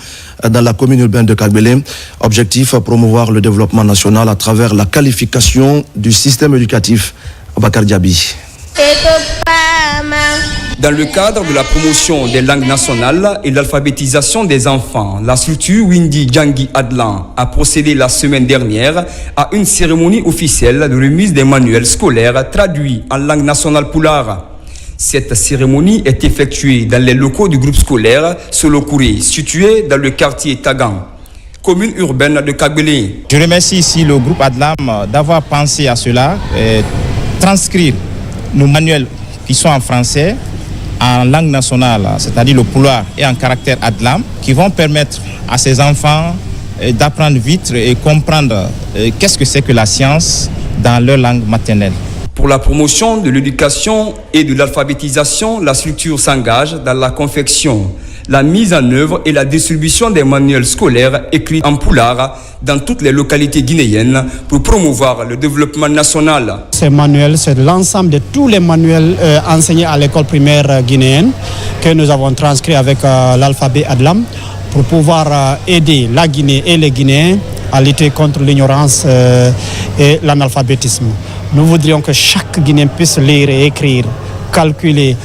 dans la commune urbaine de Kagbélé. Objectif, promouvoir le développement national à travers la qualification du système éducatif. Bakar Diaby. Dans le cadre de la promotion des langues nationales et l'alphabétisation des enfants, la structure Windy Djangi Adlan a procédé la semaine dernière à une cérémonie officielle de remise des manuels scolaires traduits en langue nationale poulard. Cette cérémonie est effectuée dans les locaux du groupe scolaire Solokouré, situé dans le quartier Tagan, commune urbaine de Kagbélé. Je remercie ici le groupe Adlam d'avoir pensé à cela, transcrire nos manuels qui sont en français, en langue nationale, c'est-à-dire le poulard et en caractère Adlam, qui vont permettre à ces enfants d'apprendre vite et comprendre qu'est-ce que c'est que la science dans leur langue maternelle. Pour la promotion de l'éducation et de l'alphabétisation, la structure s'engage dans la confection, la mise en œuvre et la distribution des manuels scolaires écrits en poulard dans toutes les localités guinéennes pour promouvoir le développement national. Ces manuels, c'est l'ensemble de tous les manuels enseignés à l'école primaire guinéenne que nous avons transcrits avec l'alphabet Adlam pour pouvoir aider la Guinée et les Guinéens à lutter contre l'ignorance et l'analphabétisme. Nous voudrions que chaque Guinéen puisse lire et écrire, calculer,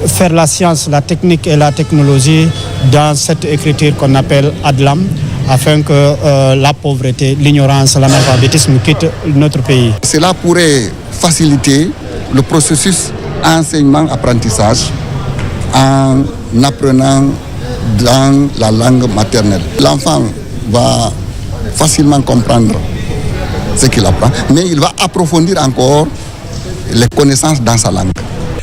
faire la science, la technique et la technologie dans cette écriture qu'on appelle Adlam, afin que la pauvreté, l'ignorance, l'analphabétisme quittent notre pays. Cela pourrait faciliter le processus enseignement-apprentissage en apprenant dans la langue maternelle. L'enfant va facilement comprendre ce qu'il apprend, mais il va approfondir encore les connaissances dans sa langue.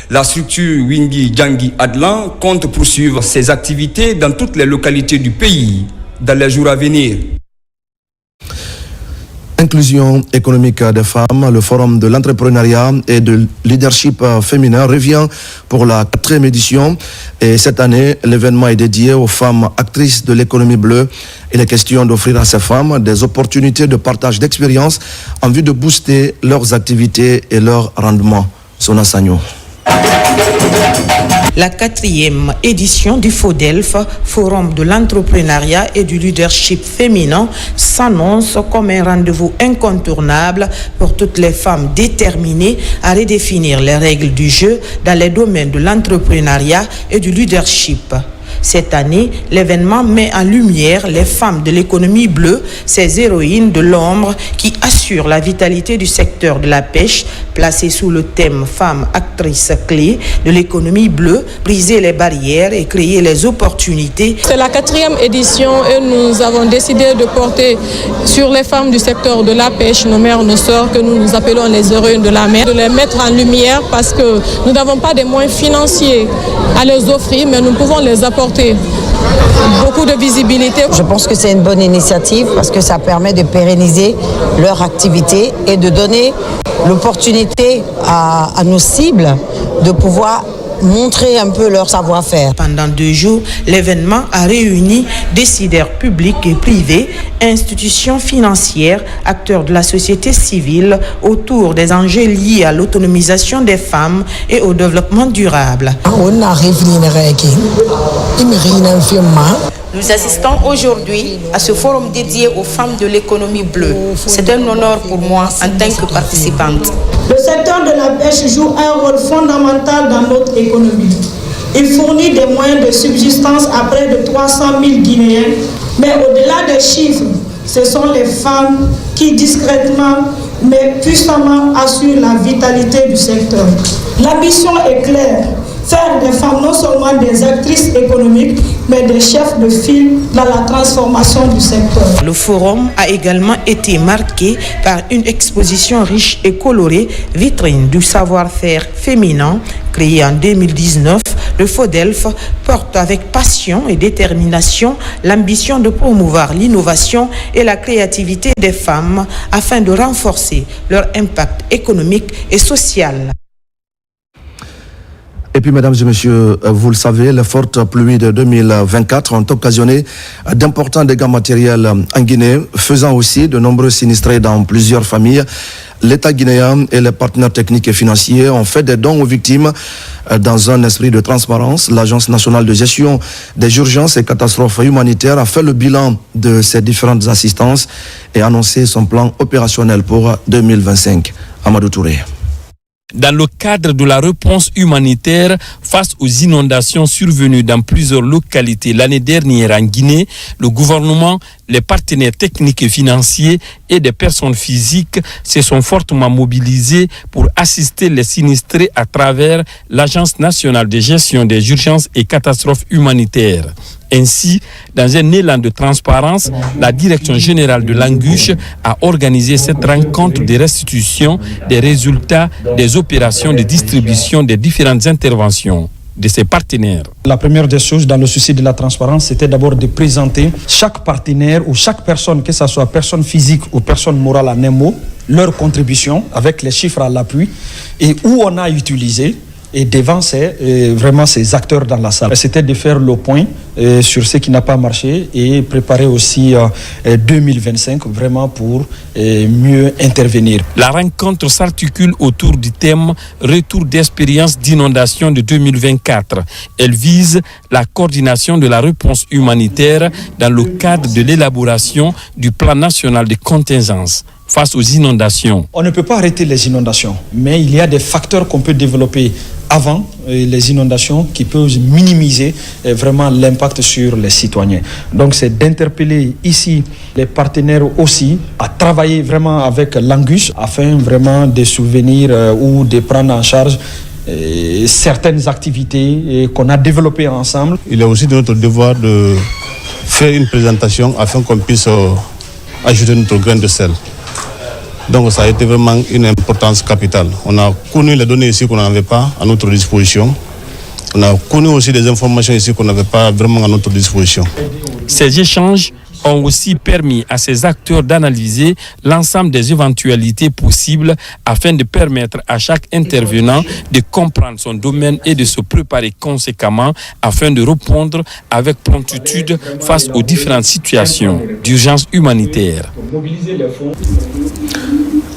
La structure Wingi Djangi Adlan compte poursuivre ses activités dans toutes les localités du pays dans les jours à venir. Inclusion économique des femmes, le forum de l'entrepreneuriat et de leadership féminin revient pour la 4e édition. Et cette année, l'événement est dédié aux femmes actrices de l'économie bleue. Il est question d'offrir à ces femmes des opportunités de partage d'expériences en vue de booster leurs activités et leur rendement. Sona Sagno. La 4e édition du FODELF, Forum de l'entrepreneuriat et du leadership féminin, s'annonce comme un rendez-vous incontournable pour toutes les femmes déterminées à redéfinir les règles du jeu dans les domaines de l'entrepreneuriat et du leadership. Cette année, l'événement met en lumière les femmes de l'économie bleue, ces héroïnes de l'ombre qui assurent la vitalité du secteur de la pêche, placé sous le thème femmes actrices clés de l'économie bleue, briser les barrières et créer les opportunités. C'est la 4e édition et nous avons décidé de porter sur les femmes du secteur de la pêche, nos mères, nos sœurs, que nous appelons les héroïnes de la mer, de les mettre en lumière parce que nous n'avons pas des moyens financiers à les offrir, mais nous pouvons les apporter beaucoup de visibilité. Je pense que c'est une bonne initiative parce que ça permet de pérenniser leur activité et de donner l'opportunité à nos cibles de pouvoir montrer un peu leur savoir-faire. Pendant 2 jours, l'événement a réuni décideurs publics et privés, institutions financières, acteurs de la société civile autour des enjeux liés à l'autonomisation des femmes et au développement durable. Nous assistons aujourd'hui à ce forum dédié aux femmes de l'économie bleue. C'est un honneur pour moi en tant que participante. Le secteur de la pêche joue un rôle fondamental dans notre économie. Il fournit des moyens de subsistance à près de 300 000 Guinéens. Mais au-delà des chiffres, ce sont les femmes qui discrètement mais puissamment assurent la vitalité du secteur. L'ambition est claire. Faire des femmes non seulement des actrices économiques, mais des chefs de file dans la transformation du secteur. Le forum a également été marqué par une exposition riche et colorée, vitrine du savoir-faire féminin. Créé en 2019, le FODELF porte avec passion et détermination l'ambition de promouvoir l'innovation et la créativité des femmes afin de renforcer leur impact économique et social. Et puis, mesdames et messieurs, vous le savez, les fortes pluies de 2024 ont occasionné d'importants dégâts matériels en Guinée, faisant aussi de nombreux sinistrés dans plusieurs familles. L'État guinéen et les partenaires techniques et financiers ont fait des dons aux victimes dans un esprit de transparence. L'Agence nationale de gestion des urgences et catastrophes humanitaires a fait le bilan de ces différentes assistances et annoncé son plan opérationnel pour 2025. Amadou Touré. Dans le cadre de la réponse humanitaire face aux inondations survenues dans plusieurs localités l'année dernière en Guinée, le gouvernement, les partenaires techniques et financiers et des personnes physiques se sont fortement mobilisés pour assister les sinistrés à travers l'Agence nationale de gestion des urgences et catastrophes humanitaires. Ainsi, dans un élan de transparence, la Direction générale de l'Anguche a organisé cette rencontre de restitution des résultats des opérations de distribution des différentes interventions de ses partenaires. La première des choses, dans le souci de la transparence, c'était d'abord de présenter chaque partenaire ou chaque personne, que ce soit personne physique ou personne morale en un mot, leur contribution avec les chiffres à l'appui et où on a utilisé. Et devant vraiment ces acteurs dans la salle. C'était de faire le point sur ce qui n'a pas marché et préparer aussi 2025 vraiment pour mieux intervenir. La rencontre s'articule autour du thème Retour d'expérience d'inondation de 2024. Elle vise la coordination de la réponse humanitaire dans le cadre de l'élaboration du plan national de contingence face aux inondations. On ne peut pas arrêter les inondations, mais il y a des facteurs qu'on peut développer avant les inondations qui peuvent minimiser vraiment l'impact sur les citoyens. Donc c'est d'interpeller ici les partenaires aussi à travailler vraiment avec l'Angus afin vraiment de souvenir ou de prendre en charge certaines activités qu'on a développées ensemble. Il est aussi de notre devoir de faire une présentation afin qu'on puisse ajouter notre grain de sel. Donc ça a été vraiment une importance capitale. On a connu les données ici qu'on n'avait pas à notre disposition. On a connu aussi des informations ici qu'on n'avait pas vraiment à notre disposition. Ces échanges ont aussi permis à ces acteurs d'analyser l'ensemble des éventualités possibles afin de permettre à chaque intervenant de comprendre son domaine et de se préparer conséquemment afin de répondre avec promptitude face aux différentes situations d'urgence humanitaire.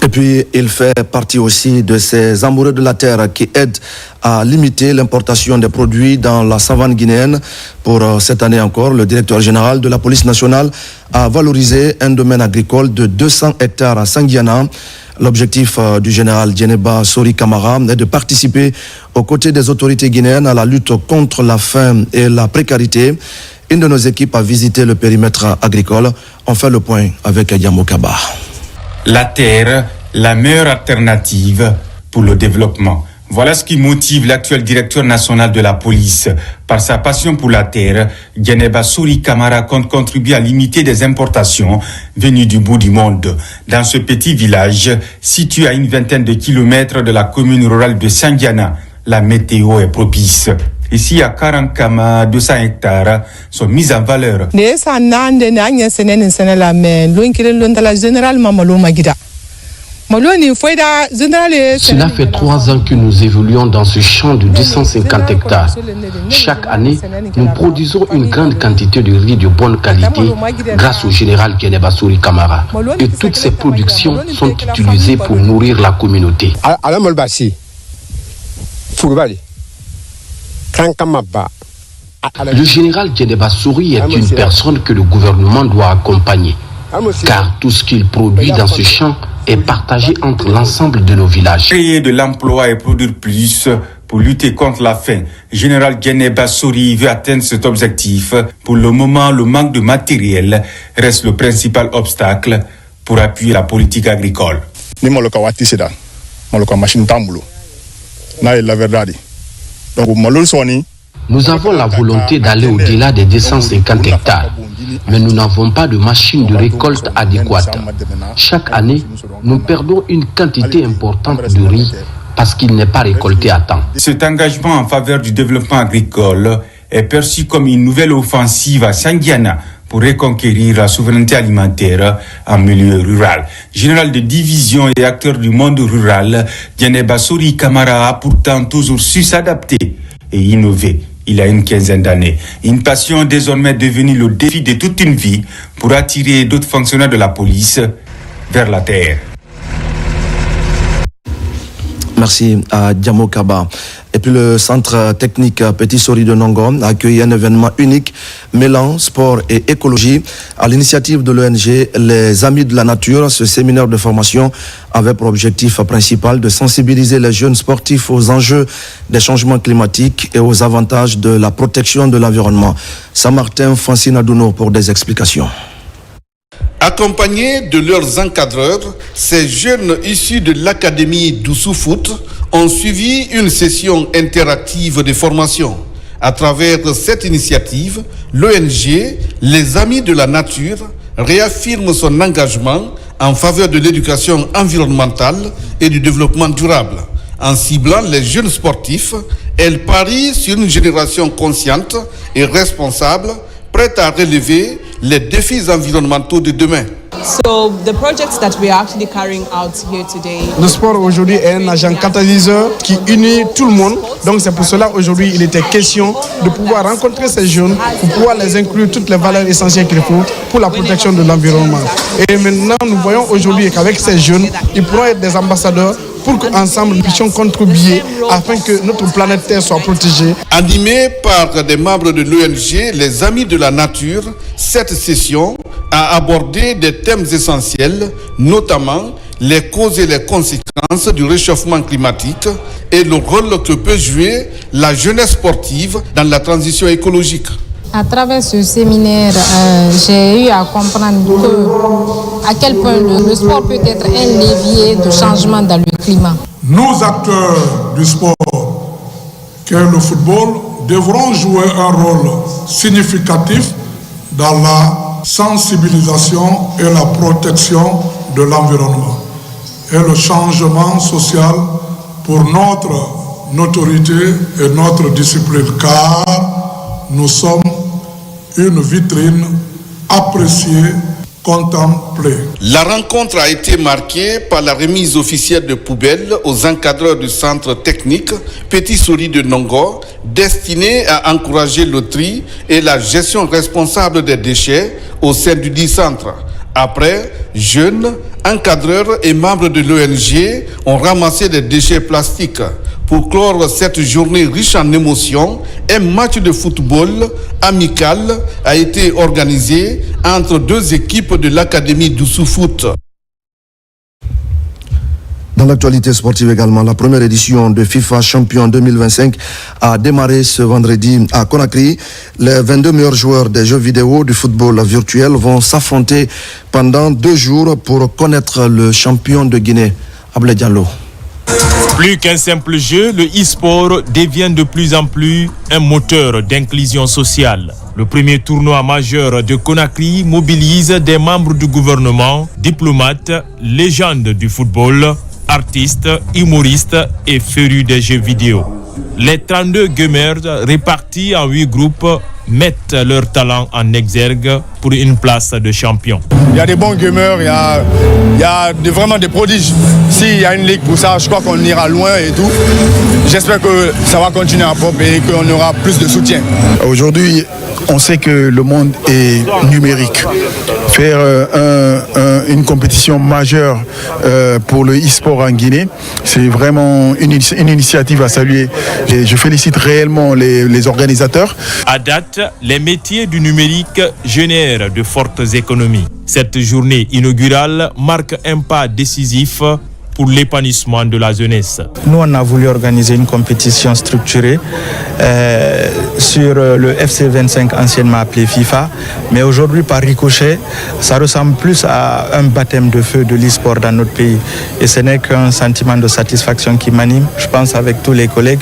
Et puis, il fait partie aussi de ces amoureux de la terre qui aident à limiter l'importation des produits dans la savane guinéenne. Pour cette année encore, le directeur général de la police nationale a valorisé un domaine agricole de 200 hectares à Sanguiana. L'objectif du général Djeneba Sori Kamara est de participer aux côtés des autorités guinéennes à la lutte contre la faim et la précarité. Une de nos équipes a visité le périmètre agricole. On fait le point avec Yamo Kaba. La terre, la meilleure alternative pour le développement. Voilà ce qui motive l'actuel directeur national de la police. Par sa passion pour la terre, Djeneba Sori Kamara compte contribuer à limiter des importations venues du bout du monde. Dans ce petit village, situé à une vingtaine de kilomètres de la commune rurale de Sandiana, la météo est propice. Ici, à Karankama, 200 hectares sont mis en valeur. Cela fait 3 ans que nous évoluons dans ce champ de 250 hectares. Chaque année, nous produisons une grande quantité de riz de bonne qualité grâce au général Djeneba Sori Kamara. Et toutes ces productions sont utilisées pour nourrir la communauté. Le général Djeneba Sori est une personne que le gouvernement doit accompagner, car tout ce qu'il produit dans ce champ est partagé entre l'ensemble de nos villages. Créer de l'emploi et produire plus pour lutter contre la faim. Général Djeneba Sori veut atteindre cet objectif. Pour le moment, le manque de matériel reste le principal obstacle pour appuyer la politique agricole. Nous avons la volonté d'aller au-delà des 250 hectares, mais nous n'avons pas de machine de récolte adéquate. Chaque année, nous perdons une quantité importante de riz parce qu'il n'est pas récolté à temps. Cet engagement en faveur du développement agricole est perçu comme une nouvelle offensive à Sandiana pour reconquérir la souveraineté alimentaire en milieu rural. Général de division et acteur du monde rural, Djeneba Sori Kamara a pourtant toujours su s'adapter et innover. Il a une quinzaine d'années. Une passion désormais devenue le défi de toute une vie pour attirer d'autres fonctionnaires de la police vers la terre. Merci à Diamo Kaba. Et puis le centre technique Petit Sori de Nongo a accueilli un événement unique mêlant sport et écologie. À l'initiative de l'ONG Les Amis de la Nature, ce séminaire de formation avait pour objectif principal de sensibiliser les jeunes sportifs aux enjeux des changements climatiques et aux avantages de la protection de l'environnement. Saint-Martin, Francine Adouno pour des explications. Accompagnés de leurs encadreurs, ces jeunes issus de l'académie d'Oussou Foot ont suivi une session interactive de formation. À travers cette initiative, l'ONG Les Amis de la Nature réaffirme son engagement en faveur de l'éducation environnementale et du développement durable. En ciblant les jeunes sportifs, elle parie sur une génération consciente et responsable, prête à relever les défis environnementaux de demain. So the projects that we are actually carrying out here today. Le sport aujourd'hui est un agent catalyseur qui unit tout le monde. Donc c'est pour cela aujourd'hui il était question de pouvoir rencontrer ces jeunes pour pouvoir les inclure toutes les valeurs essentielles qu'il faut pour la protection de l'environnement. Et maintenant nous voyons aujourd'hui qu'avec ces jeunes, ils pourront être des ambassadeurs pour qu'ensemble nous puissions contribuer afin que notre planète Terre soit protégée. Animée par des membres de l'ONG Les Amis de la Nature, cette session a abordé des thèmes essentiels, notamment les causes et les conséquences du réchauffement climatique et le rôle que peut jouer la jeunesse sportive dans la transition écologique. À travers ce séminaire, j'ai eu à comprendre à quel point le sport peut être un levier de changement dans le climat. Nos acteurs du sport, qu'est le football, devront jouer un rôle significatif dans la sensibilisation et la protection de l'environnement et le changement social pour notre notoriété et notre discipline, car nous sommes une vitrine appréciée, contemplée. La rencontre a été marquée par la remise officielle de poubelles aux encadreurs du centre technique Petit Sori de Nongo, destiné à encourager le tri et la gestion responsable des déchets au sein du dit centre. Après, jeunes, encadreurs et membres de l'ONG ont ramassé des déchets plastiques. Pour clore cette journée riche en émotions, un match de football amical a été organisé entre deux équipes de l'académie d'Oussou Foot. Dans l'actualité sportive également, la première édition de FIFA Champion 2025 a démarré ce vendredi à Conakry. Les 22 meilleurs joueurs des jeux vidéo du football virtuel vont s'affronter pendant 2 jours pour connaître le champion de Guinée, Ablaye Diallo. Plus qu'un simple jeu, le e-sport devient de plus en plus un moteur d'inclusion sociale. Le premier tournoi majeur de Conakry mobilise des membres du gouvernement, diplomates, légendes du football, artistes, humoristes et férus des jeux vidéo. Les 32 gamers répartis en 8 groupes mettent leur talent en exergue pour une place de champion. Il y a des bons gamers, il y a vraiment des prodiges. S'il y a une ligue pour ça, je crois qu'on ira loin et tout. J'espère que ça va continuer à pop et qu'on aura plus de soutien. Aujourd'hui, on sait que le monde est numérique. Faire une compétition majeure pour le e-sport en Guinée, c'est vraiment une initiative à saluer. Et je félicite réellement les organisateurs. À date, les métiers du numérique génèrent de fortes économies. Cette journée inaugurale marque un pas décisif pour l'épanouissement de la jeunesse. Nous, on a voulu organiser une compétition structurée sur le FC25, anciennement appelé FIFA. Mais aujourd'hui, par ricochet, ça ressemble plus à un baptême de feu de l'e-sport dans notre pays. Et ce n'est qu'un sentiment de satisfaction qui m'anime, je pense, avec tous les collègues.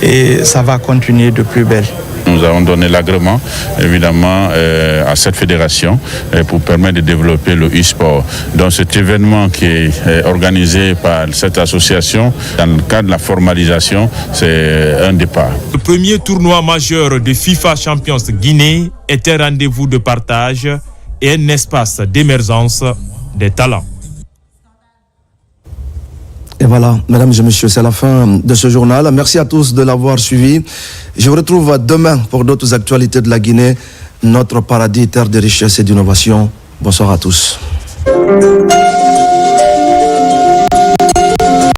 Et ça va continuer de plus belle. Nous avons donné l'agrément, évidemment, à cette fédération pour permettre de développer le e-sport. Donc cet événement qui est organisé par cette association, dans le cadre de la formalisation, c'est un départ. Le premier tournoi majeur de FIFA Champions Guinée est un rendez-vous de partage et un espace d'émergence des talents. Et voilà, mesdames et messieurs, c'est la fin de ce journal. Merci à tous de l'avoir suivi. Je vous retrouve demain pour d'autres actualités de la Guinée, notre paradis, terre de richesse et d'innovation. Bonsoir à tous.